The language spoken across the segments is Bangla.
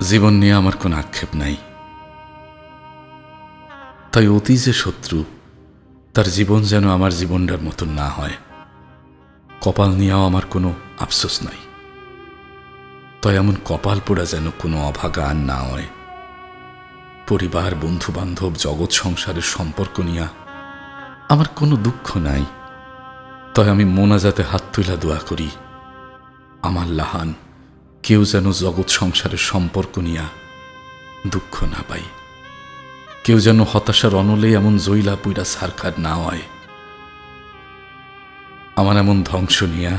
জীবন নিয়ে আমার কোনো আক্ষেপ নাই, তাই অতি যে শত্রু তার জীবন যেন আমার জীবনটার মতন না হয়। কপাল নিয়েও আমার কোনো আফসোস নাই, তাই এমন কপাল পোড়া যেন কোনো অভাগা আর না হয়। পরিবার, বন্ধু বান্ধব, জগৎ সংসারের সম্পর্ক নিয়ে আমার কোনো দুঃখ নাই, তাই আমি মোনাজাতে হাত তুলা দোয়া করি, আমার লাহান কেউ যেন জগৎ সংসারের সম্পর্ক নিয়ে দুঃখ না পাই, কেউ যেন হতাশার অনলে এমন জইলা পুইরা সারখার না হয়। আমার এমন ধ্বংস নিয়া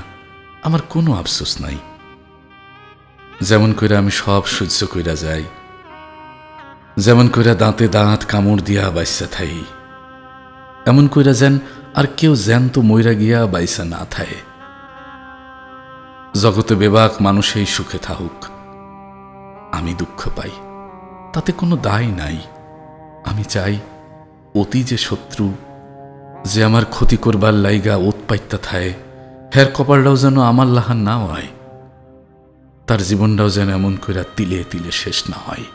আমার কোনো আফসোস নাই। যেমন কইরা আমি সব সহ্য কইরা যাই, যেমন কইরা দাঁতে দাঁত কামড় দিয়া বাইসা থাই, এমন কইরা যেন আর কেউ জ্যান্ত মইরা গিয়া বাইসা না থায়। জগতে বেবাক মানুষ এই সুখে থাকুক, আমি দুঃখ পাই, তাতে কোনো দায় নাই। আমি চাই অতি যে শত্রু, যে আমার ক্ষতি করবার লাইগা উৎপাইত্যা থায়, হের কপালটাও যেন আমার লাহান না হয়, তার জীবনটাও যেন এমন কইরা তিলে তিলে শেষ না হয়।